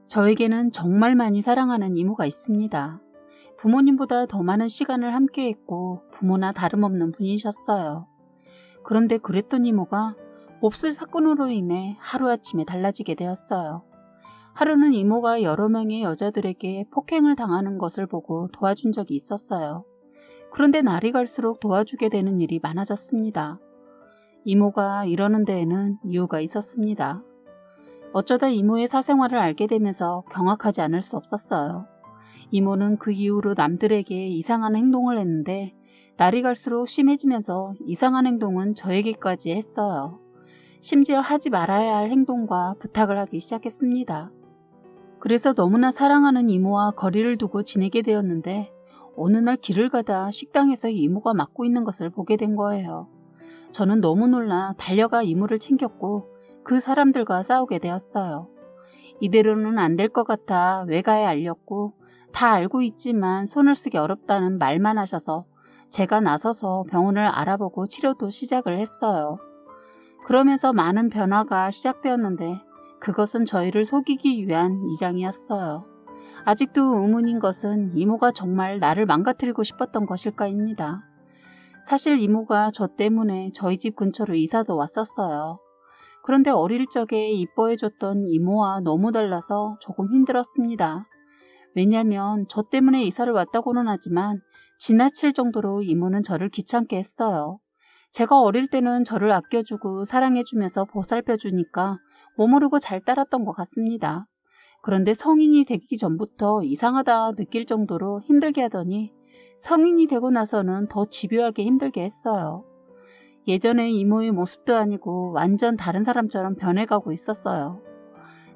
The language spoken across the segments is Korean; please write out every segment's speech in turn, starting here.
저에게는 정말 많이 사랑하는 이모가 있습니다. 부모님보다 더 많은 시간을 함께했고 부모나 다름없는 분이셨어요. 그런데 그랬던 이모가 몹쓸 사건으로 인해 하루아침에 달라지게 되었어요. 하루는 이모가 여러 명의 여자들에게 폭행을 당하는 것을 보고 도와준 적이 있었어요. 그런데 날이 갈수록 도와주게 되는 일이 많아졌습니다. 이모가 이러는 데에는 이유가 있었습니다. 어쩌다 이모의 사생활을 알게 되면서 경악하지 않을 수 없었어요. 이모는 그 이후로 남들에게 이상한 행동을 했는데 날이 갈수록 심해지면서 이상한 행동은 저에게까지 했어요. 심지어 하지 말아야 할 행동과 부탁을 하기 시작했습니다. 그래서 너무나 사랑하는 이모와 거리를 두고 지내게 되었는데 어느 날 길을 가다 식당에서 이모가 맡고 있는 것을 보게 된 거예요. 저는 너무 놀라 달려가 이모를 챙겼고 그 사람들과 싸우게 되었어요. 이대로는 안 될 것 같아 외가에 알렸고 다 알고 있지만 손을 쓰기 어렵다는 말만 하셔서 제가 나서서 병원을 알아보고 치료도 시작을 했어요. 그러면서 많은 변화가 시작되었는데 그것은 저희를 속이기 위한 이장이었어요. 아직도 의문인 것은 이모가 정말 나를 망가뜨리고 싶었던 것일까입니다. 사실 이모가 저 때문에 저희 집 근처로 이사도 왔었어요. 그런데 어릴 적에 이뻐해줬던 이모와 너무 달라서 조금 힘들었습니다. 왜냐면 저 때문에 이사를 왔다고는 하지만 지나칠 정도로 이모는 저를 귀찮게 했어요. 제가 어릴 때는 저를 아껴주고 사랑해주면서 보살펴주니까 뭐 모르고 잘 따랐던 것 같습니다. 그런데 성인이 되기 전부터 이상하다 느낄 정도로 힘들게 하더니 성인이 되고 나서는 더 집요하게 힘들게 했어요. 예전에 이모의 모습도 아니고 완전 다른 사람처럼 변해가고 있었어요.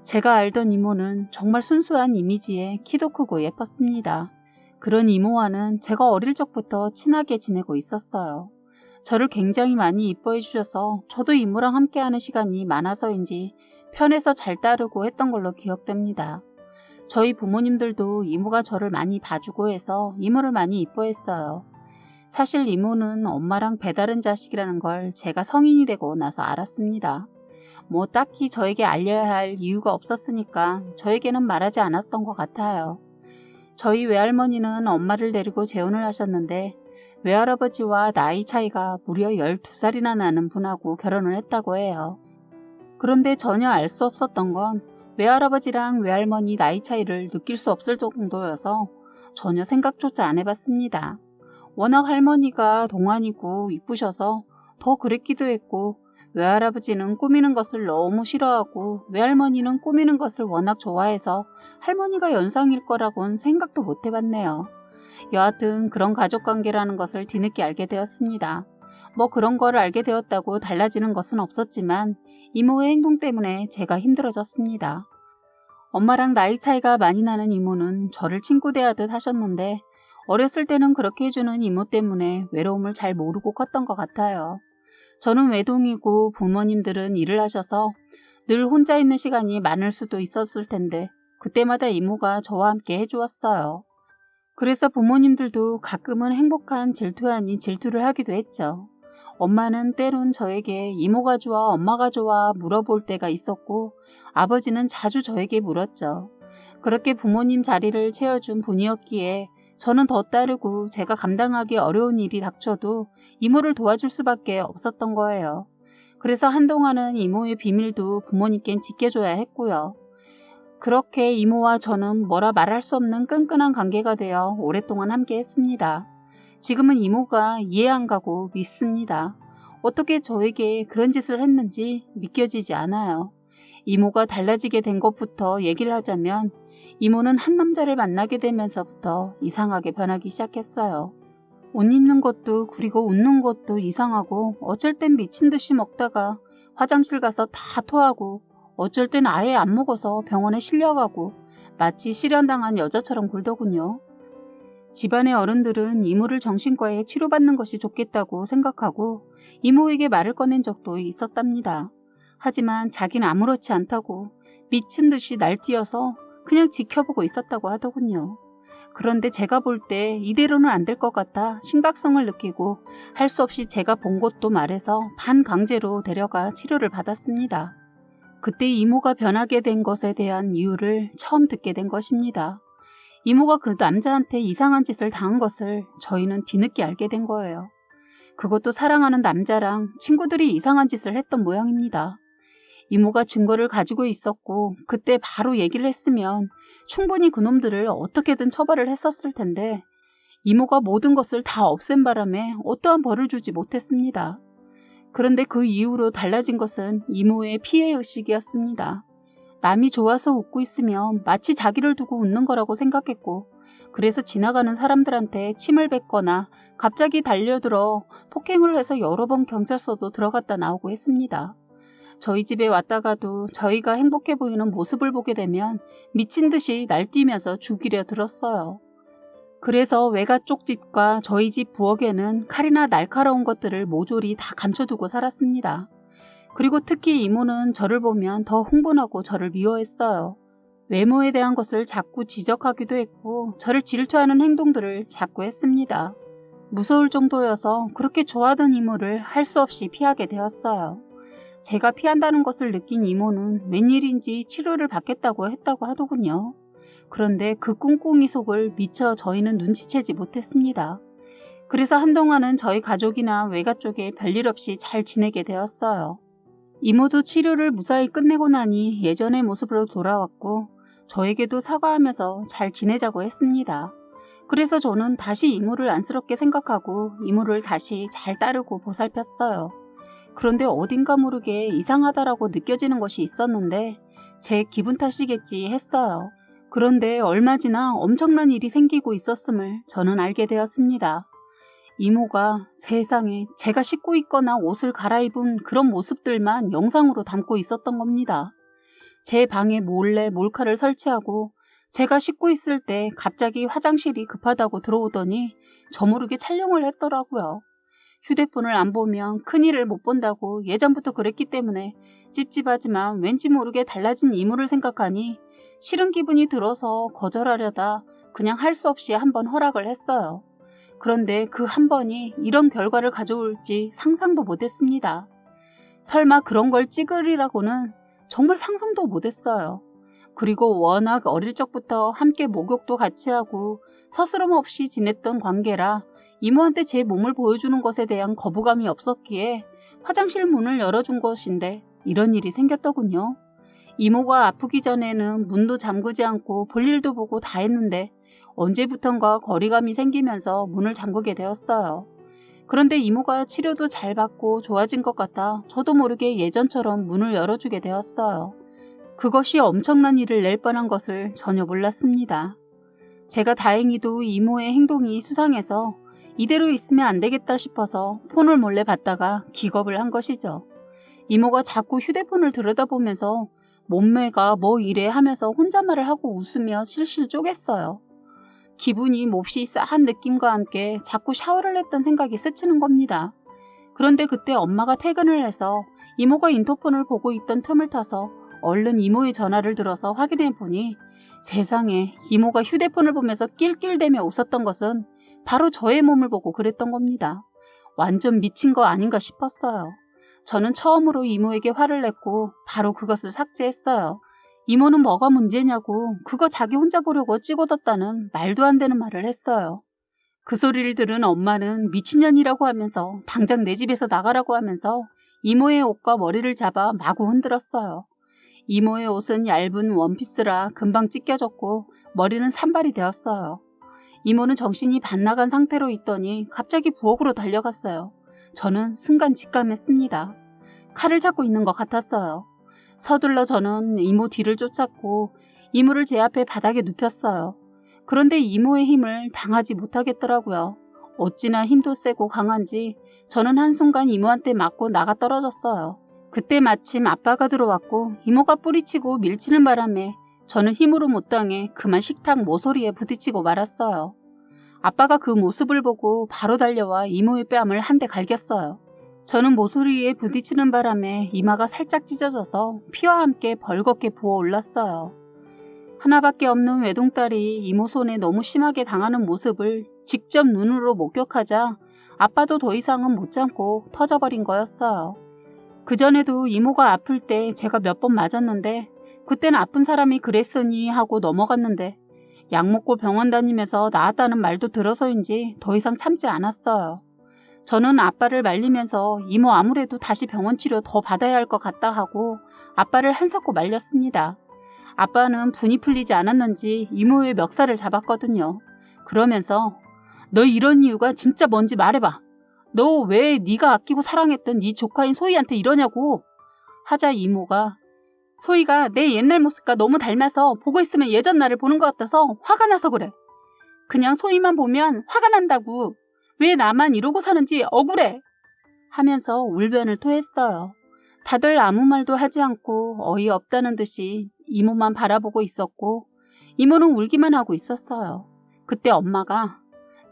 제가 알던 이모는 정말 순수한 이미지에 키도 크고 예뻤습니다. 그런 이모와는 제가 어릴 적부터 친하게 지내고 있었어요. 저를 굉장히 많이 이뻐해 주셔서 저도 이모랑 함께하는 시간이 많아서인지 편해서 잘 따르고 했던 걸로 기억됩니다. 저희 부모님들도 이모가 저를 많이 봐주고 해서 이모를 많이 이뻐했어요. 사실 이모는 엄마랑 배다른 자식이라는 걸 제가 성인이 되고 나서 알았습니다. 뭐 딱히 저에게 알려야 할 이유가 없었으니까 저에게는 말하지 않았던 것 같아요. 저희 외할머니는 엄마를 데리고 재혼을 하셨는데 외할아버지와 나이 차이가 무려 12살이나 나는 분하고 결혼을 했다고 해요. 그런데 전혀 알 수 없었던 건 외할아버지랑 외할머니 나이 차이를 느낄 수 없을 정도여서 전혀 생각조차 안 해봤습니다. 워낙 할머니가 동안이고 이쁘셔서 더 그랬기도 했고 외할아버지는 꾸미는 것을 너무 싫어하고 외할머니는 꾸미는 것을 워낙 좋아해서 할머니가 연상일 거라고는 생각도 못 해봤네요. 여하튼 그런 가족관계라는 것을 뒤늦게 알게 되었습니다. 뭐 그런 거를 알게 되었다고 달라지는 것은 없었지만 이모의 행동 때문에 제가 힘들어졌습니다. 엄마랑 나이 차이가 많이 나는 이모는 저를 친구 대하듯 하셨는데 어렸을 때는 그렇게 해주는 이모 때문에 외로움을 잘 모르고 컸던 것 같아요. 저는 외동이고 부모님들은 일을 하셔서 늘 혼자 있는 시간이 많을 수도 있었을 텐데 그때마다 이모가 저와 함께 해주었어요. 그래서 부모님들도 가끔은 행복한 질투 아닌 질투를 하기도 했죠. 엄마는 때론 저에게 이모가 좋아 엄마가 좋아 물어볼 때가 있었고 아버지는 자주 저에게 물었죠. 그렇게 부모님 자리를 채워준 분이었기에 저는 더 따르고 제가 감당하기 어려운 일이 닥쳐도 이모를 도와줄 수밖에 없었던 거예요. 그래서 한동안은 이모의 비밀도 부모님께 지켜줘야 했고요. 그렇게 이모와 저는 뭐라 말할 수 없는 끈끈한 관계가 되어 오랫동안 함께 했습니다. 지금은 이모가 이해 안 가고 밉습니다. 어떻게 저에게 그런 짓을 했는지 믿겨지지 않아요. 이모가 달라지게 된 것부터 얘기를 하자면 이모는 한 남자를 만나게 되면서부터 이상하게 변하기 시작했어요. 옷 입는 것도 그리고 웃는 것도 이상하고 어쩔 땐 미친 듯이 먹다가 화장실 가서 다 토하고 어쩔 땐 아예 안 먹어서 병원에 실려가고 마치 실연당한 여자처럼 굴더군요. 집안의 어른들은 이모를 정신과에 치료받는 것이 좋겠다고 생각하고 이모에게 말을 꺼낸 적도 있었답니다. 하지만 자기는 아무렇지 않다고 미친 듯이 날뛰어서 그냥 지켜보고 있었다고 하더군요. 그런데 제가 볼 때 이대로는 안 될 것 같아 심각성을 느끼고 할 수 없이 제가 본 것도 말해서 반강제로 데려가 치료를 받았습니다. 그때 이모가 변하게 된 것에 대한 이유를 처음 듣게 된 것입니다. 이모가 그 남자한테 이상한 짓을 당한 것을 저희는 뒤늦게 알게 된 거예요. 그것도 사랑하는 남자랑 친구들이 이상한 짓을 했던 모양입니다. 이모가 증거를 가지고 있었고 그때 바로 얘기를 했으면 충분히 그놈들을 어떻게든 처벌을 했었을 텐데 이모가 모든 것을 다 없앤 바람에 어떠한 벌을 주지 못했습니다. 그런데 그 이후로 달라진 것은 이모의 피해의식이었습니다. 남이 좋아서 웃고 있으면 마치 자기를 두고 웃는 거라고 생각했고 그래서 지나가는 사람들한테 침을 뱉거나 갑자기 달려들어 폭행을 해서 여러 번 경찰서도 들어갔다 나오고 했습니다. 저희 집에 왔다가도 저희가 행복해 보이는 모습을 보게 되면 미친 듯이 날뛰면서 죽이려 들었어요. 그래서 외가 쪽 집과 저희 집 부엌에는 칼이나 날카로운 것들을 모조리 다 감춰두고 살았습니다. 그리고 특히 이모는 저를 보면 더 흥분하고 저를 미워했어요. 외모에 대한 것을 자꾸 지적하기도 했고 저를 질투하는 행동들을 자꾸 했습니다. 무서울 정도여서 그렇게 좋아하던 이모를 할 수 없이 피하게 되었어요. 제가 피한다는 것을 느낀 이모는 웬일인지 치료를 받겠다고 했다고 하더군요. 그런데 그 꿍꿍이 속을 미처 저희는 눈치채지 못했습니다. 그래서 한동안은 저희 가족이나 외가 쪽에 별일 없이 잘 지내게 되었어요. 이모도 치료를 무사히 끝내고 나니 예전의 모습으로 돌아왔고 저에게도 사과하면서 잘 지내자고 했습니다. 그래서 저는 다시 이모를 안쓰럽게 생각하고 이모를 다시 잘 따르고 보살폈어요. 그런데 어딘가 모르게 이상하다라고 느껴지는 것이 있었는데 제 기분 탓이겠지 했어요. 그런데 얼마 지나 엄청난 일이 생기고 있었음을 저는 알게 되었습니다. 이모가 세상에 제가 씻고 있거나 옷을 갈아입은 그런 모습들만 영상으로 담고 있었던 겁니다. 제 방에 몰래 몰카를 설치하고 제가 씻고 있을 때 갑자기 화장실이 급하다고 들어오더니 저 모르게 촬영을 했더라고요. 휴대폰을 안 보면 큰일을 못 본다고 예전부터 그랬기 때문에 찝찝하지만 왠지 모르게 달라진 이모를 생각하니 싫은 기분이 들어서 거절하려다 그냥 할 수 없이 한번 허락을 했어요. 그런데 그 한 번이 이런 결과를 가져올지 상상도 못했습니다. 설마 그런 걸 찍으리라고는 정말 상상도 못했어요. 그리고 워낙 어릴 적부터 함께 목욕도 같이 하고 서스럼 없이 지냈던 관계라 이모한테 제 몸을 보여주는 것에 대한 거부감이 없었기에 화장실 문을 열어준 것인데 이런 일이 생겼더군요. 이모가 아프기 전에는 문도 잠그지 않고 볼일도 보고 다 했는데 언제부턴가 거리감이 생기면서 문을 잠그게 되었어요. 그런데 이모가 치료도 잘 받고 좋아진 것 같아 저도 모르게 예전처럼 문을 열어주게 되었어요. 그것이 엄청난 일을 낼 뻔한 것을 전혀 몰랐습니다. 제가 다행히도 이모의 행동이 수상해서 이대로 있으면 안 되겠다 싶어서 폰을 몰래 봤다가 기겁을 한 것이죠. 이모가 자꾸 휴대폰을 들여다보면서 몸매가 뭐 이래 하면서 혼잣말을 하고 웃으며 실실 쪼갰어요. 기분이 몹시 싸한 느낌과 함께 자꾸 샤워를 했던 생각이 스치는 겁니다. 그런데 그때 엄마가 퇴근을 해서 이모가 인터폰을 보고 있던 틈을 타서 얼른 이모의 전화를 들어서 확인해 보니 세상에 이모가 휴대폰을 보면서 낄낄대며 웃었던 것은 바로 저의 몸을 보고 그랬던 겁니다. 완전 미친 거 아닌가 싶었어요. 저는 처음으로 이모에게 화를 냈고 바로 그것을 삭제했어요. 이모는 뭐가 문제냐고 그거 자기 혼자 보려고 찍어뒀다는 말도 안 되는 말을 했어요. 그 소리를 들은 엄마는 미친년이라고 하면서 당장 내 집에서 나가라고 하면서 이모의 옷과 머리를 잡아 마구 흔들었어요. 이모의 옷은 얇은 원피스라 금방 찢겨졌고 머리는 산발이 되었어요. 이모는 정신이 반나간 상태로 있더니 갑자기 부엌으로 달려갔어요. 저는 순간 직감했습니다. 칼을 잡고 있는 것 같았어요. 서둘러 저는 이모 뒤를 쫓았고 이모를 제 앞에 바닥에 눕혔어요. 그런데 이모의 힘을 당하지 못하겠더라고요. 어찌나 힘도 세고 강한지 저는 한순간 이모한테 맞고 나가 떨어졌어요. 그때 마침 아빠가 들어왔고 이모가 뿌리치고 밀치는 바람에 저는 힘으로 못 당해 그만 식탁 모서리에 부딪히고 말았어요. 아빠가 그 모습을 보고 바로 달려와 이모의 뺨을 한 대 갈겼어요. 저는 모서리에 부딪히는 바람에 이마가 살짝 찢어져서 피와 함께 벌겋게 부어올랐어요. 하나밖에 없는 외동딸이 이모 손에 너무 심하게 당하는 모습을 직접 눈으로 목격하자 아빠도 더 이상은 못 참고 터져버린 거였어요. 그전에도 이모가 아플 때 제가 몇 번 맞았는데 그땐 아픈 사람이 그랬으니 하고 넘어갔는데 약 먹고 병원 다니면서 나았다는 말도 들어서인지 더 이상 참지 않았어요. 저는 아빠를 말리면서 이모 아무래도 다시 병원 치료 더 받아야 할 것 같다 하고 아빠를 한사코 말렸습니다. 아빠는 분이 풀리지 않았는지 이모의 멱살을 잡았거든요. 그러면서 너 이런 이유가 진짜 뭔지 말해봐. 너 왜 네가 아끼고 사랑했던 네 조카인 소희한테 이러냐고 하자 이모가 소희가 내 옛날 모습과 너무 닮아서 보고 있으면 예전 나를 보는 것 같아서 화가 나서 그래. 그냥 소희만 보면 화가 난다고. 왜 나만 이러고 사는지 억울해. 하면서 울변을 토했어요. 다들 아무 말도 하지 않고 어이없다는 듯이 이모만 바라보고 있었고 이모는 울기만 하고 있었어요. 그때 엄마가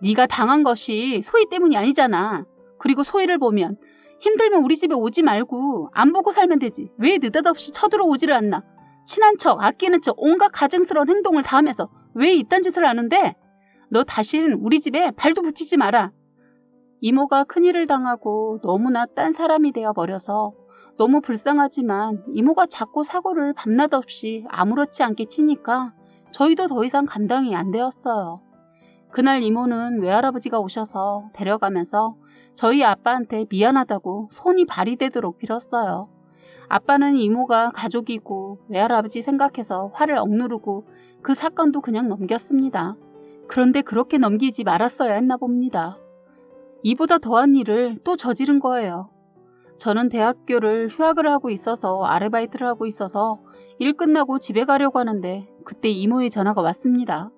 네가 당한 것이 소희 때문이 아니잖아. 그리고 소희를 보면 힘들면 우리 집에 오지 말고 안 보고 살면 되지. 왜 느닷없이 쳐들어오지를 않나. 친한 척, 아끼는 척 온갖 가증스러운 행동을 다 하면서 왜 이딴 짓을 하는데? 너 다신 우리 집에 발도 붙이지 마라. 이모가 큰일을 당하고 너무나 딴 사람이 되어버려서 너무 불쌍하지만 이모가 자꾸 사고를 밤낮 없이 아무렇지 않게 치니까 저희도 더 이상 감당이 안 되었어요. 그날 이모는 외할아버지가 오셔서 데려가면서 저희 아빠한테 미안하다고 손이 발이 되도록 빌었어요. 아빠는 이모가 가족이고 외할아버지 생각해서 화를 억누르고 그 사건도 그냥 넘겼습니다. 그런데 그렇게 넘기지 말았어야 했나 봅니다. 이보다 더한 일을 또 저지른 거예요. 저는 대학교를 휴학을 하고 있어서 아르바이트를 하고 있어서 일 끝나고 집에 가려고 하는데 그때 이모의 전화가 왔습니다.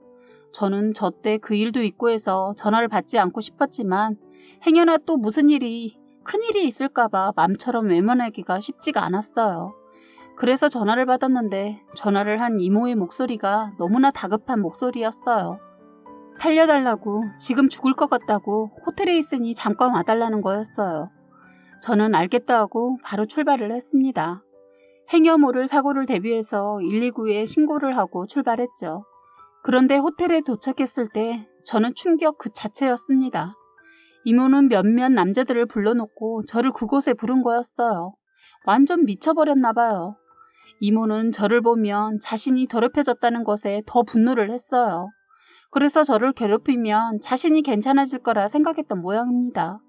저는 저 때 그 일도 있고 해서 전화를 받지 않고 싶었지만 행여나 또 무슨 일이 큰일이 있을까봐 맘처럼 외면하기가 쉽지가 않았어요. 그래서 전화를 받았는데 전화를 한 이모의 목소리가 너무나 다급한 목소리였어요. 살려달라고 지금 죽을 것 같다고 호텔에 있으니 잠깐 와달라는 거였어요. 저는 알겠다 하고 바로 출발을 했습니다. 행여 모를 사고를 대비해서 119에 신고를 하고 출발했죠. 그런데 호텔에 도착했을 때 저는 충격 그 자체였습니다. 이모는 몇몇 남자들을 불러놓고 저를 그곳에 부른 거였어요. 완전 미쳐버렸나 봐요. 이모는 저를 보면 자신이 더럽혀졌다는 것에 더 분노를 했어요. 그래서 저를 괴롭히면 자신이 괜찮아질 거라 생각했던 모양입니다.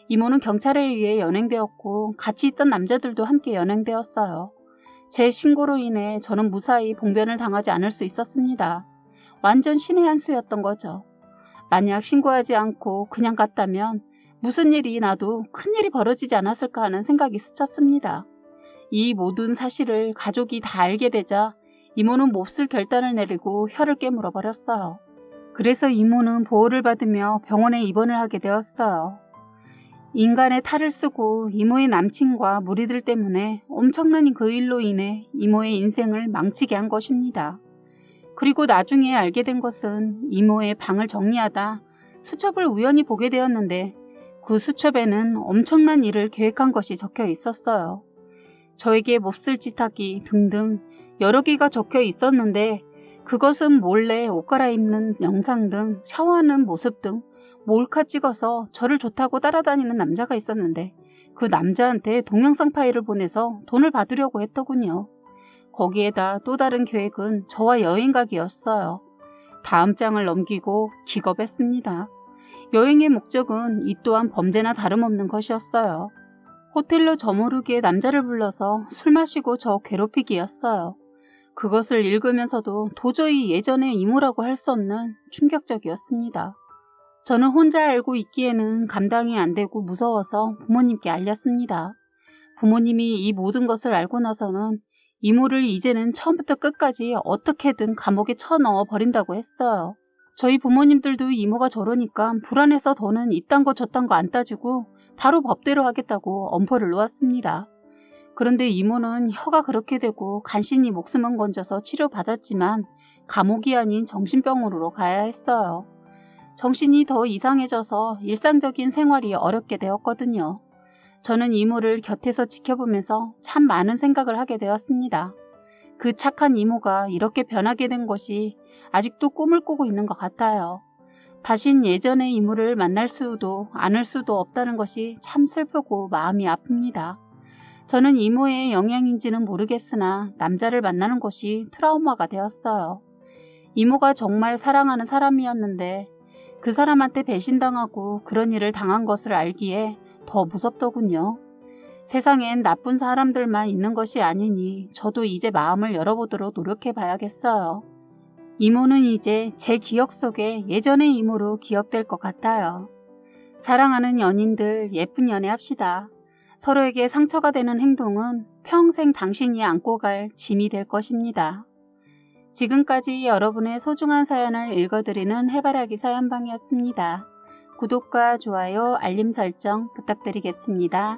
이모는 경찰에 의해 연행되었고 같이 있던 남자들도 함께 연행되었어요. 제 신고로 인해 저는 무사히 봉변을 당하지 않을 수 있었습니다. 완전 신의 한 수였던 거죠. 만약 신고하지 않고 그냥 갔다면 무슨 일이 나도 큰일이 벌어지지 않았을까 하는 생각이 스쳤습니다. 이 모든 사실을 가족이 다 알게 되자 이모는 몹쓸 결단을 내리고 혀를 깨물어 버렸어요. 그래서 이모는 보호를 받으며 병원에 입원을 하게 되었어요. 인간의 탈을 쓰고 이모의 남친과 무리들 때문에 엄청난 그 일로 인해 이모의 인생을 망치게 한 것입니다. 그리고 나중에 알게 된 것은 이모의 방을 정리하다 수첩을 우연히 보게 되었는데 그 수첩에는 엄청난 일을 계획한 것이 적혀 있었어요. 저에게 몹쓸 짓하기 등등 여러 개가 적혀 있었는데 그것은 몰래 옷 갈아입는 영상 등 샤워하는 모습 등 몰카 찍어서 저를 좋다고 따라다니는 남자가 있었는데 그 남자한테 동영상 파일을 보내서 돈을 받으려고 했더군요. 거기에다 또 다른 계획은 저와 여행 가기였어요. 다음 장을 넘기고 기겁했습니다. 여행의 목적은 이 또한 범죄나 다름없는 것이었어요. 호텔로 저모르게 남자를 불러서 술 마시고 저 괴롭히기였어요. 그것을 읽으면서도 도저히 예전의 이모라고 할 수 없는 충격적이었습니다. 저는 혼자 알고 있기에는 감당이 안 되고 무서워서 부모님께 알렸습니다. 부모님이 이 모든 것을 알고 나서는 이모를 이제는 처음부터 끝까지 어떻게든 감옥에 쳐넣어 버린다고 했어요. 저희 부모님들도 이모가 저러니까 불안해서 더는 이딴 거 저딴 거 안 따지고 바로 법대로 하겠다고 엄포를 놓았습니다. 그런데 이모는 혀가 그렇게 되고 간신히 목숨은 건져서 치료받았지만 감옥이 아닌 정신병원으로 가야 했어요. 정신이 더 이상해져서 일상적인 생활이 어렵게 되었거든요. 저는 이모를 곁에서 지켜보면서 참 많은 생각을 하게 되었습니다. 그 착한 이모가 이렇게 변하게 된 것이 아직도 꿈을 꾸고 있는 것 같아요. 다신 예전의 이모를 만날 수도 않을 수도 없다는 것이 참 슬프고 마음이 아픕니다. 저는 이모의 영향인지는 모르겠으나 남자를 만나는 것이 트라우마가 되었어요. 이모가 정말 사랑하는 사람이었는데 그 사람한테 배신당하고 그런 일을 당한 것을 알기에 더 무섭더군요. 세상엔 나쁜 사람들만 있는 것이 아니니 저도 이제 마음을 열어보도록 노력해봐야겠어요. 이모는 이제 제 기억 속에 예전의 이모로 기억될 것 같아요. 사랑하는 연인들 예쁜 연애합시다. 서로에게 상처가 되는 행동은 평생 당신이 안고 갈 짐이 될 것입니다. 지금까지 여러분의 소중한 사연을 읽어드리는 해바라기 사연방이었습니다. 구독과 좋아요, 알림 설정 부탁드리겠습니다.